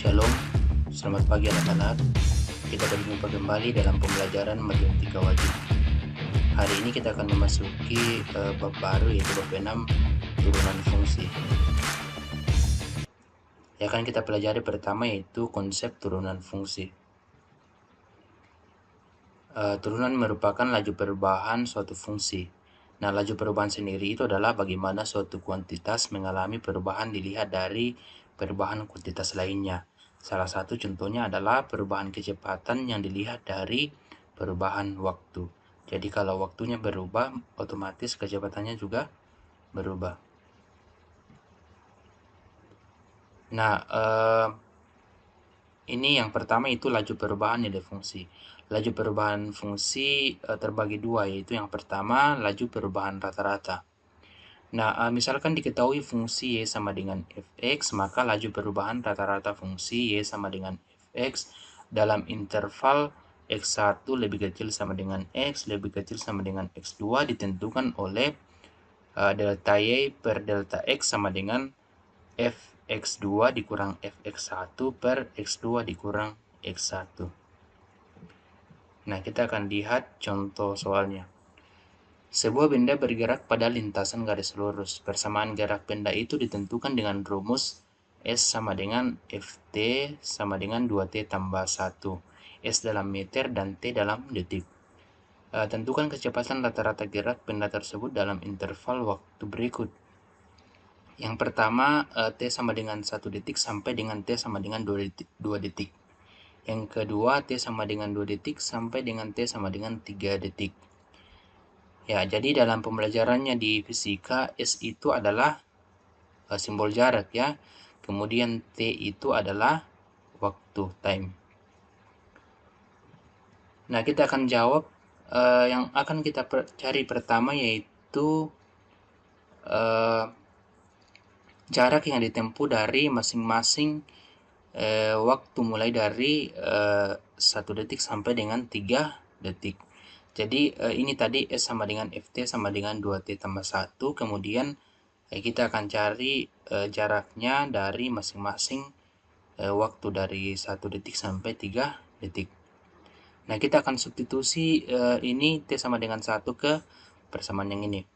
Shalom, selamat pagi anak-anak. Kita berjumpa kembali dalam pembelajaran matematika wajib. Hari ini kita akan memasuki bab baru, yaitu bab 6, turunan fungsi. Yang akan kita pelajari pertama yaitu konsep turunan fungsi. Turunan merupakan laju perubahan suatu fungsi. Nah, laju perubahan sendiri itu adalah bagaimana suatu kuantitas mengalami perubahan dilihat dari perubahan kuantitas lainnya. Salah satu contohnya adalah perubahan kecepatan yang dilihat dari perubahan waktu. Jadi kalau waktunya berubah, otomatis kecepatannya juga berubah. Nah, ini yang pertama itu laju perubahan nilai fungsi. Laju perubahan fungsi terbagi dua, yaitu yang pertama laju perubahan rata-rata. Nah, misalkan diketahui fungsi y sama dengan fx, maka laju perubahan rata-rata fungsi y sama dengan fx dalam interval x1 lebih kecil sama dengan x, lebih kecil sama dengan x2 ditentukan oleh delta y per delta x sama dengan fx2 dikurang fx1 per x2 dikurang x1. Nah, kita akan lihat contoh soalnya. Sebuah benda bergerak pada lintasan garis lurus. Persamaan gerak benda itu ditentukan dengan rumus S sama dengan Ft sama dengan 2T tambah 1. S dalam meter dan T dalam detik. Tentukan kecepatan rata-rata gerak benda tersebut dalam interval waktu berikut. Yang pertama, T sama dengan 1 detik sampai dengan T sama dengan 2 detik. Yang kedua, T sama dengan 2 detik sampai dengan T sama dengan 3 detik. Ya, jadi dalam pembelajarannya di fisika, S itu adalah simbol jarak ya. Kemudian T itu adalah waktu, time. Nah, kita akan jawab yang akan kita cari pertama yaitu jarak yang ditempuh dari masing-masing waktu mulai dari 1 detik sampai dengan 3 detik. Jadi ini tadi S sama dengan Ft sama dengan 2T tambah 1. Kemudian kita akan cari jaraknya dari masing-masing waktu dari 1 detik sampai 3 detik. Nah, kita akan substitusi ini T sama dengan 1 ke persamaan yang ini.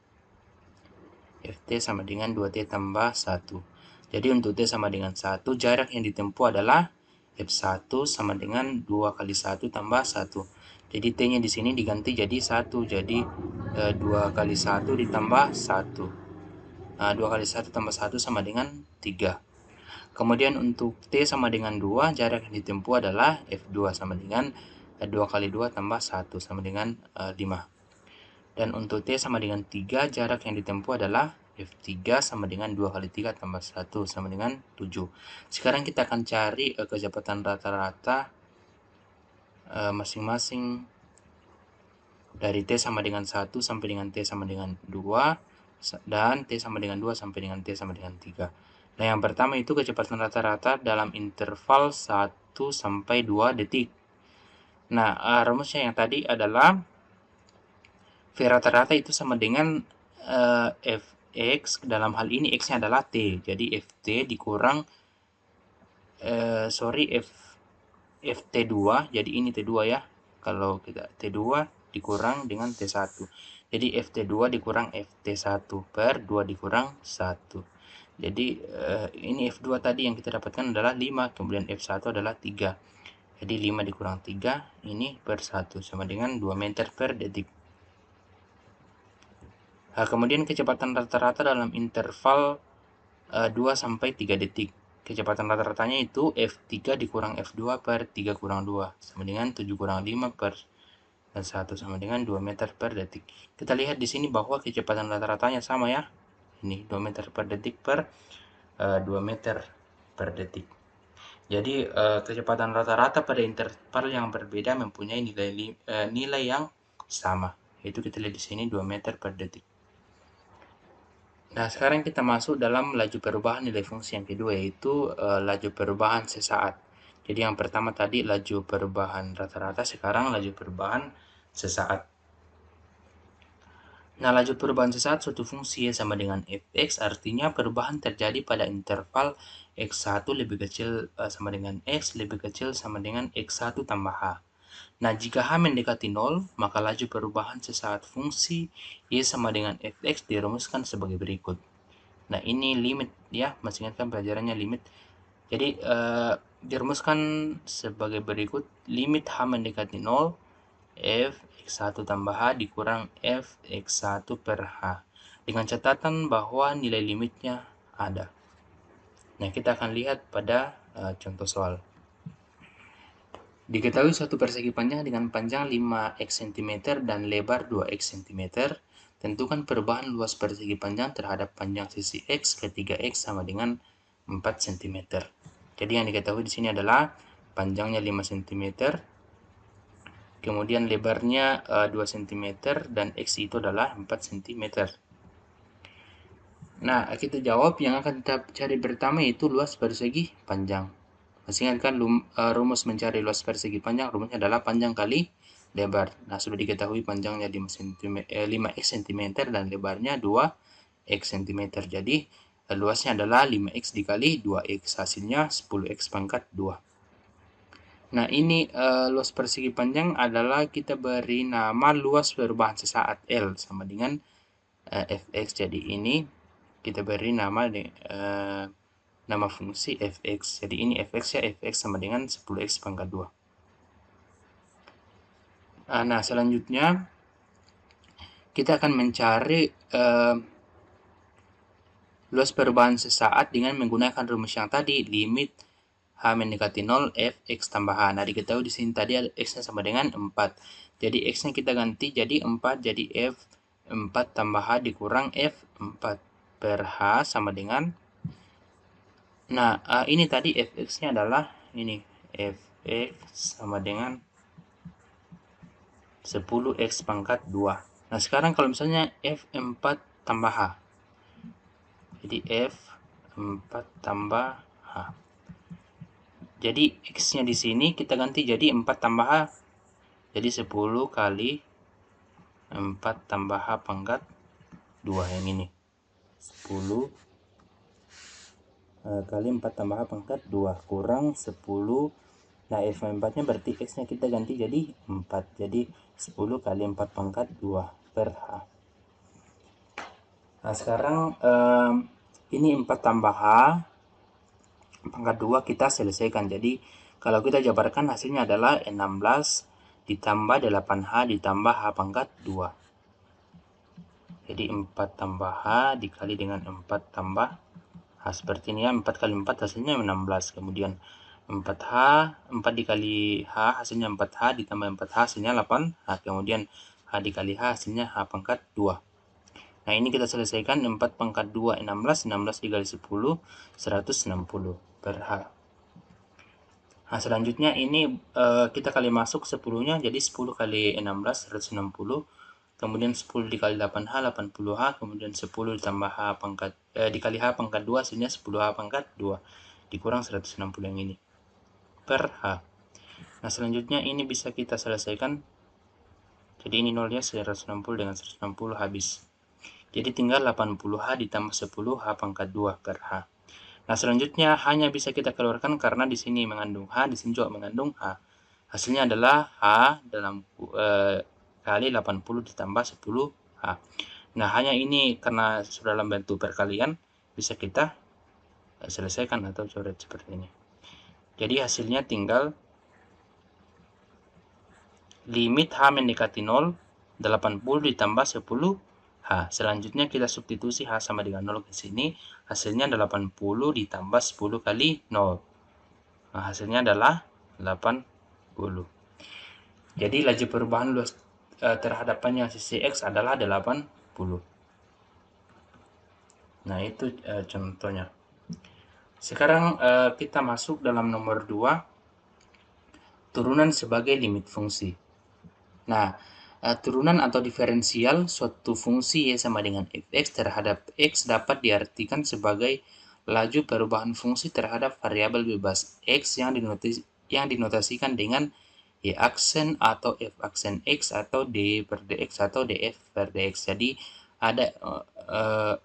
Ft sama dengan 2T tambah 1. Jadi untuk T sama dengan 1, jarak yang ditempuh adalah F1 sama dengan 2 kali 1 tambah 1. Jadi T-nya di sini diganti jadi 1. Jadi 2 kali 1 ditambah 1. Nah, 2 kali 1 tambah 1 sama dengan 3. Kemudian untuk T sama dengan 2, jarak yang ditempuh adalah F2 sama dengan 2 kali 2 tambah 1 sama dengan 5. Dan untuk T sama dengan 3, jarak yang ditempuh adalah F3 sama dengan 2 kali 3 tambah 1 sama dengan 7. Sekarang kita akan cari kecepatan rata-rata masing-masing dari T sama dengan 1 sampai dengan T sama dengan 2, dan T sama dengan 2 sampai dengan T sama dengan 3. Nah, yang pertama itu kecepatan rata-rata dalam interval 1 sampai 2 detik. Nah, rumusnya yang tadi adalah V rata-rata itu sama dengan Fx, dalam hal ini X-nya adalah T. Jadi Ft dikurang, Ft2, jadi ini T2 ya. Kalau kita T2 dikurang dengan T1. Jadi Ft2 dikurang Ft1 per 2 dikurang 1. Jadi ini F2 tadi yang kita dapatkan adalah 5, kemudian F1 adalah 3. Jadi 5 dikurang 3, ini per 1, sama dengan 2 meter per detik. Nah, kemudian kecepatan rata-rata dalam interval 2 sampai 3 detik. Kecepatan rata-ratanya itu F3 dikurang F2 per 3 kurang 2, sama dengan 7 kurang 5 per 1, sama dengan 2 meter per detik. Kita lihat di sini bahwa kecepatan rata-ratanya sama ya. Ini 2 meter per detik per 2 meter per detik. Jadi kecepatan rata-rata pada interval yang berbeda mempunyai nilai yang sama. Yaitu kita lihat di sini 2 meter per detik. Nah, sekarang kita masuk dalam laju perubahan nilai fungsi yang kedua, yaitu laju perubahan sesaat. Jadi yang pertama tadi laju perubahan rata-rata, sekarang laju perubahan sesaat. Nah, laju perubahan sesaat suatu fungsi Y sama dengan fx artinya perubahan terjadi pada interval x1 lebih kecil sama dengan x lebih kecil sama dengan x1 tambah h. Nah, jika h mendekati 0, maka laju perubahan sesaat fungsi Y sama dengan fx dirumuskan sebagai berikut. Nah, ini limit ya, masih ingat kan pelajarannya limit. Jadi, dirumuskan sebagai berikut, limit h mendekati 0, f x1 tambah h dikurang f x1 per h. Dengan catatan bahwa nilai limitnya ada. Nah, kita akan lihat pada contoh soal. Diketahui suatu persegi panjang dengan panjang 5x cm dan lebar 2x cm. Tentukan perubahan luas persegi panjang terhadap panjang sisi x ketika x sama dengan 4 cm. Jadi yang diketahui di sini adalah panjangnya 5 cm, kemudian lebarnya 2 cm, dan x itu adalah 4 cm. Nah, kita jawab yang akan kita cari pertama itu luas persegi panjang. Masih ingat kan rumus mencari luas persegi panjang, rumusnya adalah panjang kali lebar. Nah, sudah diketahui panjangnya 5x cm dan lebarnya 2x cm. Jadi, luasnya adalah 5x dikali 2x, hasilnya 10x pangkat 2. Nah, ini luas persegi panjang adalah kita beri nama luas perubahan sesaat L sama dengan fx. Jadi, ini kita beri nama fungsi fx. Jadi ini fx ya, fx sama dengan 10x pangkat 2. Nah, selanjutnya kita akan mencari luas perubahan sesaat dengan menggunakan rumus yang tadi, limit h mendekati 0 fx tambah h. Nah, diketahui di sini tadi x-nya sama dengan 4. Jadi x-nya kita ganti jadi 4, jadi f 4 tambah h dikurang f 4 per h sama dengan, nah, ini tadi fx-nya adalah ini, fx sama dengan 10x pangkat 2. Nah, sekarang kalau misalnya f4 tambah h, jadi f4 tambah h. Jadi x-nya di sini kita ganti jadi 4 tambah h. Jadi 10 kali 4 tambah h pangkat 2 yang ini. 10 kali 4 tambah h pangkat 2 kurang 10. Nah, f4-nya berarti x-nya kita ganti jadi 4. Jadi 10 kali 4 pangkat 2 per h. Nah, sekarang ini 4 tambah h pangkat 2 kita selesaikan. Jadi, kalau kita jabarkan hasilnya adalah 16 ditambah 8h ditambah h pangkat 2. Jadi, 4 tambah h dikali dengan 4 tambah h. Seperti ini ya, 4 kali 4 hasilnya 16. Kemudian 4h, 4 dikali h hasilnya 4h ditambah 4h hasilnya 8h. Kemudian h dikali h hasilnya h pangkat 2. Nah, ini kita selesaikan 4 pangkat 2 16, 16 dikali 10 160 per h. Nah, selanjutnya ini kita kali masuk 10-nya, jadi 10 kali 16 160, kemudian 10 dikali 8h 80h, kemudian 10 ditambah h pangkat dikali h pangkat 2 hasilnya 10h pangkat 2 dikurang 160 yang ini per h. Nah, selanjutnya ini bisa kita selesaikan. Jadi ini nolnya 160 dengan 160 habis. Jadi tinggal 80h ditambah 10h pangkat 2 per h. Nah, selanjutnya hanya bisa kita keluarkan karena di sini mengandung h, di sini juga mengandung h. Hasilnya adalah h dalam kali 80 ditambah 10h. Nah, hanya ini karena sudah dalam bentuk perkalian bisa kita selesaikan atau coret seperti ini. Jadi hasilnya tinggal limit h mendekati 0, 80 ditambah 10h. Selanjutnya kita substitusi h sama dengan 0 ke sini. Hasilnya 80 ditambah 10 kali 0. Nah, hasilnya adalah 80. Jadi laju perubahan luas terhadap panjang sisi x adalah 80. Nah, itu contohnya. Sekarang kita masuk dalam nomor 2, turunan sebagai limit fungsi. Nah, turunan atau diferensial suatu fungsi y sama dengan fx terhadap x dapat diartikan sebagai laju perubahan fungsi terhadap variabel bebas x yang dinotasikan dengan Y aksen atau F aksen X atau D per DX atau DF per DX. Jadi ada 4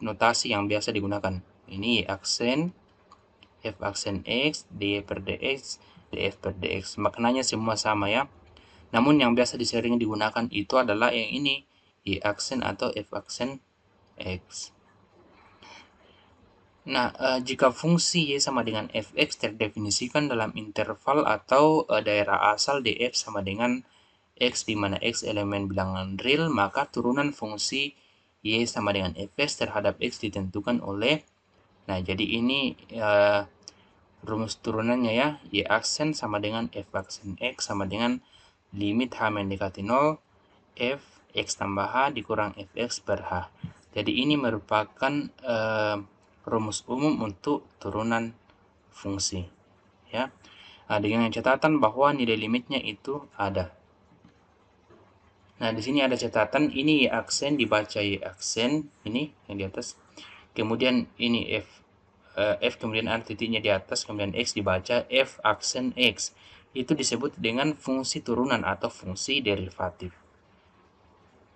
notasi yang biasa digunakan. Ini Y aksen, F aksen X, D per DX, DF per DX. Maknanya semua sama ya. Namun yang biasa sering digunakan itu adalah yang ini, Y aksen atau F aksen X. Nah, jika fungsi Y sama dengan fx terdefinisikan dalam interval atau daerah asal df sama dengan x di mana x elemen bilangan real, maka turunan fungsi Y sama dengan fx terhadap x ditentukan oleh, nah jadi ini rumus turunannya ya, Y aksen sama dengan F aksen X sama dengan limit H mendekati 0, F X tambah H dikurang Fx per H. Jadi ini merupakan rumus umum untuk turunan fungsi ya. Dengan catatan bahwa nilai limitnya itu ada. Nah, di sini ada catatan, ini Y aksen dibaca Y aksen, ini yang di atas. Kemudian ini F kemudian ada titiknya di atas, kemudian X dibaca F aksen X. Itu disebut dengan fungsi turunan atau fungsi derivatif.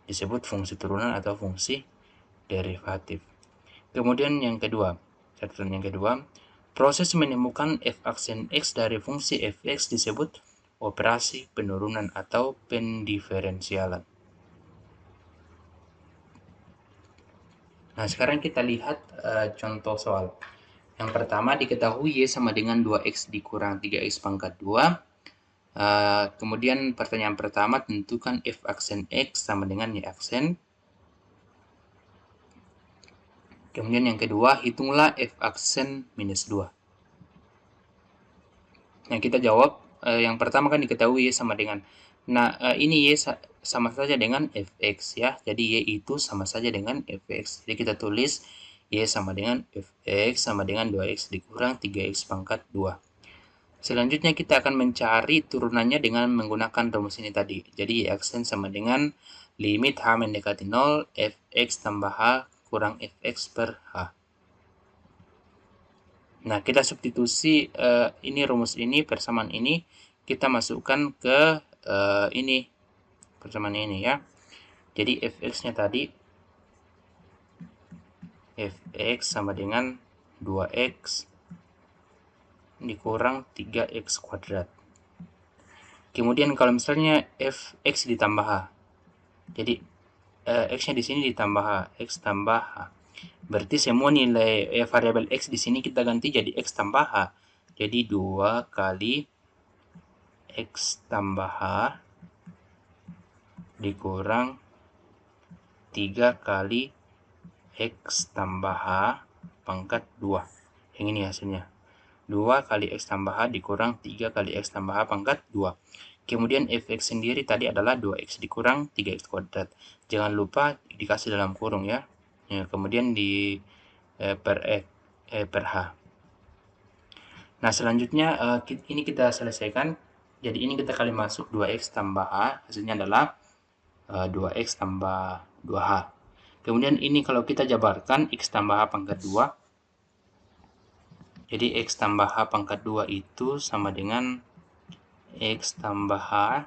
Disebut fungsi turunan atau fungsi derivatif. Kemudian yang kedua, catatan yang kedua, proses menemukan F aksen X dari fungsi fx disebut operasi penurunan atau pendiferensialan. Nah, sekarang kita lihat contoh soal. Yang pertama, diketahui Y sama dengan 2X dikurang 3X pangkat 2. Kemudian pertanyaan pertama, tentukan F aksen X sama dengan Y aksen. Kemudian yang kedua, hitunglah F aksen minus 2. Nah, kita jawab, yang pertama kan diketahui Y sama dengan, nah ini Y sama saja dengan Fx ya, jadi Y itu sama saja dengan Fx. Jadi kita tulis Y sama dengan Fx sama dengan 2X dikurang 3X pangkat 2. Selanjutnya kita akan mencari turunannya dengan menggunakan rumus ini tadi. Jadi Y aksen sama dengan limit H mendekati 0, Fx tambah H kurang Fx per H. Nah, kita substitusi ini rumus ini, persamaan ini, kita masukkan ke ini, persamaan ini ya. Jadi Fx-nya tadi, Fx sama dengan 2X dikurang 3X kuadrat. Kemudian kalau misalnya Fx ditambah H, jadi X-nya di sini ditambah H, X tambah H. Berarti semua nilai variabel X di sini kita ganti jadi X tambah H. Jadi 2 kali X tambah H dikurang 3 kali X tambah H pangkat 2. Yang ini hasilnya. 2 kali X tambah H dikurang 3 kali X tambah H pangkat 2. Kemudian Fx sendiri tadi adalah 2X dikurang 3X kuadrat. Jangan lupa dikasih dalam kurung ya. Kemudian di per H. Nah, selanjutnya ini kita selesaikan. Jadi ini kita kali masuk 2X tambah H. Hasilnya adalah 2X tambah 2H. Kemudian ini kalau kita jabarkan X tambah H pangkat 2. Jadi X tambah H pangkat 2 itu sama dengan X tambah H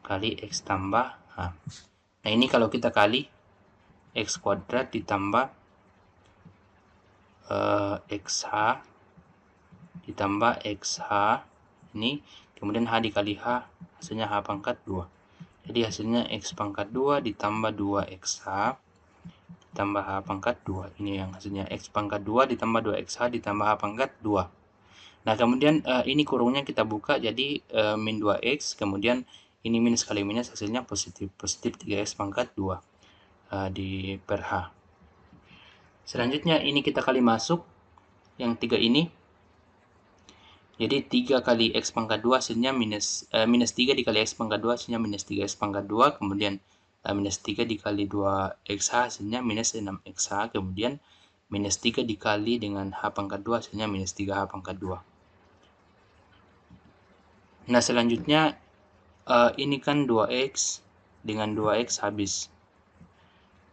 kali X tambah H. Nah, ini kalau kita kali X kuadrat ditambah XH ditambah XH ini, kemudian H dikali H, hasilnya H pangkat 2. Jadi hasilnya X pangkat 2 ditambah 2XH ditambah H pangkat 2. Ini yang hasilnya X pangkat 2 ditambah 2XH ditambah H pangkat 2. Nah, kemudian ini kurungnya kita buka jadi min 2X, kemudian ini minus kali minus hasilnya positif 3X pangkat 2 di per H. Selanjutnya ini kita kali masuk yang 3 ini. Jadi 3 kali X pangkat 2 hasilnya minus 3 dikali X pangkat 2 hasilnya minus 3X pangkat 2, kemudian minus 3 dikali 2XH hasilnya minus 6XH, kemudian minus 3 dikali dengan H pangkat 2 hasilnya minus 3H pangkat 2. Nah, selanjutnya ini kan 2X dengan 2X habis.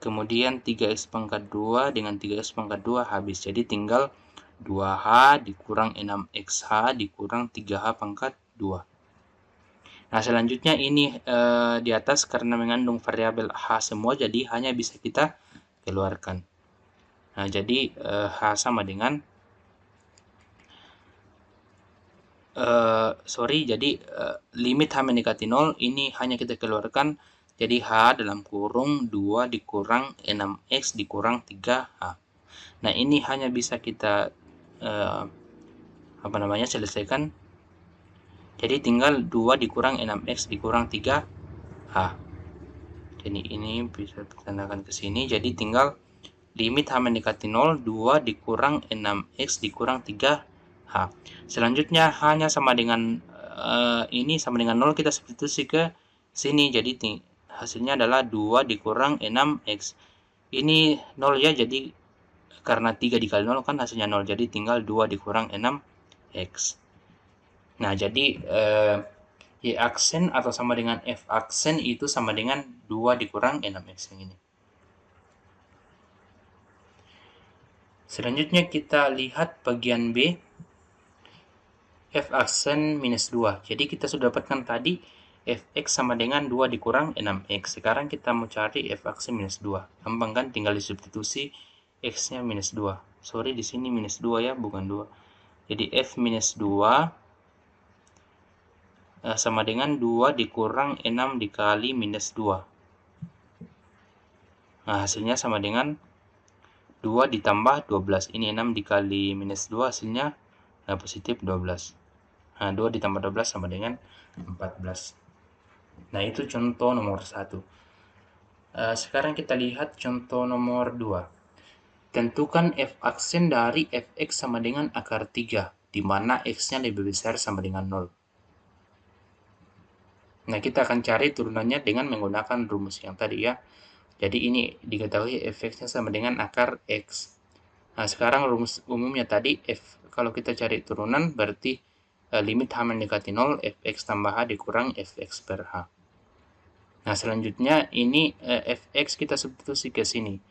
Kemudian 3X pangkat 2 dengan 3X pangkat 2 habis. Jadi tinggal 2H dikurang 6XH dikurang 3H pangkat 2. Nah, selanjutnya ini di atas karena mengandung variabel H semua, jadi hanya bisa kita keluarkan. Nah, jadi H sama dengan jadi limit H mendekati 0 ini hanya kita keluarkan, jadi H dalam kurung 2 dikurang 6X dikurang 3H. Nah, ini hanya bisa kita selesaikan. Jadi tinggal 2 dikurang 6X dikurang 3H. Jadi ini bisa ditandakan ke sini, jadi tinggal limit H mendekati 0, 2 dikurang 6X dikurang 3H. Selanjutnya hanya sama dengan ini sama dengan 0, kita substitusi ke sini. Jadi hasilnya adalah 2 dikurang 6X. Ini 0 ya, jadi karena 3 dikali 0 kan hasilnya 0. Jadi tinggal 2 dikurang 6X. Nah, jadi Y aksen atau sama dengan F aksen itu sama dengan 2 dikurang 6X yang ini. Selanjutnya kita lihat bagian B, F aksen minus 2. Jadi kita sudah dapatkan tadi Fx sama dengan 2 dikurang 6x. Sekarang kita mau cari F aksen minus 2. Gampang kan? Tinggal disubstitusi x-nya minus 2. Sorry, di sini minus 2 ya, bukan 2. Jadi F minus 2 sama dengan 2 dikurang 6 dikali minus 2. Nah, hasilnya sama dengan 2 ditambah 12. Ini 6 dikali minus 2, hasilnya positif 12. Nah, 2 ditambah 12 sama dengan 14. Nah, itu contoh nomor 1. Sekarang kita lihat contoh nomor 2. Tentukan F aksen dari Fx sama dengan akar 3, di mana x-nya lebih besar sama dengan 0. Nah, kita akan cari turunannya dengan menggunakan rumus yang tadi ya. Jadi ini diketahui Fx-nya sama dengan akar x. Nah, sekarang rumus umumnya tadi, kalau kita cari turunan berarti limit H mendekati 0, Fx tambah H dikurang Fx per H. Nah, selanjutnya ini Fx kita substitusi ke sini.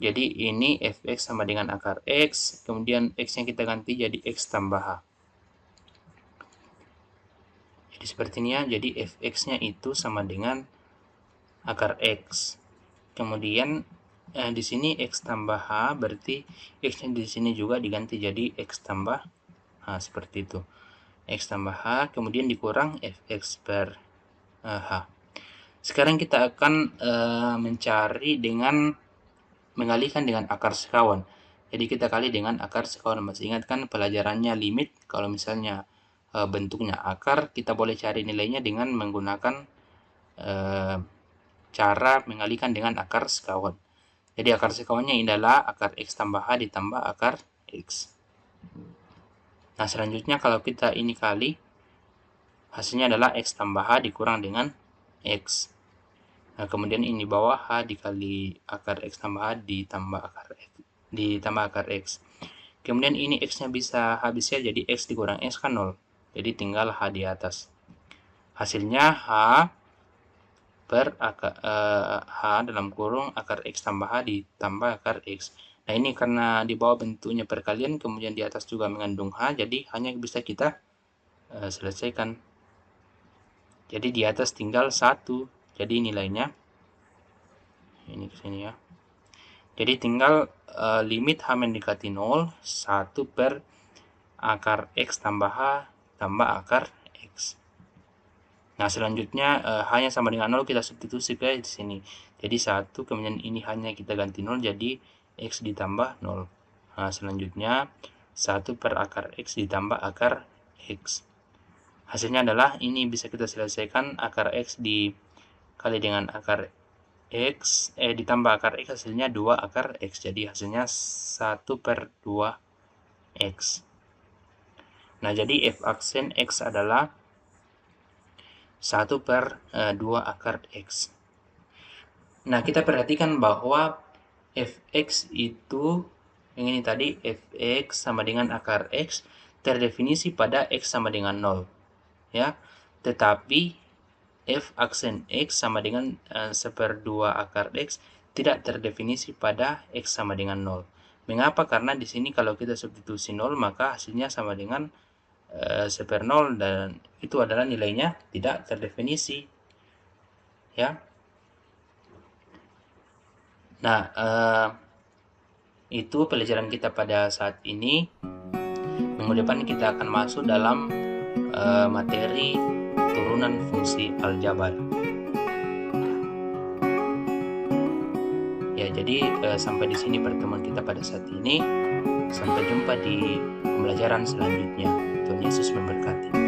Jadi ini Fx sama dengan akar X, kemudian X yang kita ganti jadi X tambah H. Jadi seperti ini ya, jadi Fx-nya itu sama dengan akar X. Kemudian di sini X tambah H, berarti X-nya di sini juga diganti jadi X tambah H, seperti itu. X tambah H, kemudian dikurang Fx per H. Sekarang kita akan mencari dengan mengalihkan dengan akar sekawan. Jadi kita kali dengan akar sekawan. Masih ingat kan pelajarannya limit, kalau misalnya bentuknya akar, kita boleh cari nilainya dengan menggunakan cara mengalihkan dengan akar sekawan. Jadi akar sekawannya adalah akar X tambah H ditambah akar X. Nah, selanjutnya kalau kita ini kali, hasilnya adalah X tambah H dikurang dengan X. Nah, kemudian ini bawah H dikali akar X tambah H ditambah akar X. Kemudian ini X-nya bisa habisnya jadi X dikurang X kan 0. Jadi tinggal H di atas. Hasilnya H per H dalam kurung akar X tambah H ditambah akar X. Nah, ini karena di bawah bentuknya perkalian, kemudian di atas juga mengandung H, jadi hanya bisa kita selesaikan. Jadi di atas tinggal 1. Jadi nilainya ini ke sini ya. Jadi tinggal limit H mendekati 0, 1 per akar X tambah H tambah akar X. Nah, selanjutnya hanya sama dengan 0, kita substitusi ke di sini. Jadi 1, kemudian ini hanya kita ganti 0, jadi X ditambah 0. Nah, selanjutnya 1 per akar X ditambah akar X. Hasilnya adalah ini bisa kita selesaikan, akar X dikali dengan akar X, ditambah akar X, hasilnya 2 akar X. Jadi hasilnya 1 per 2X. Nah, jadi F aksen X adalah 1 per 2 akar X. Nah, kita perhatikan bahwa Fx itu, yang ini tadi, Fx sama dengan akar X, terdefinisi pada X sama dengan 0. Ya, tetapi F aksen X sama dengan 1/2 akar X tidak terdefinisi pada X sama dengan 0. Mengapa? Karena di sini kalau kita substitusi 0, maka hasilnya sama dengan 1/0 dan itu adalah nilainya tidak terdefinisi, ya. Nah, itu pelajaran kita pada saat ini. Minggu depan kita akan masuk dalam materi turunan fungsi aljabar. Ya, jadi sampai di sini pertemuan kita pada saat ini. Sampai jumpa di pembelajaran selanjutnya. Tuhan Yesus memberkati.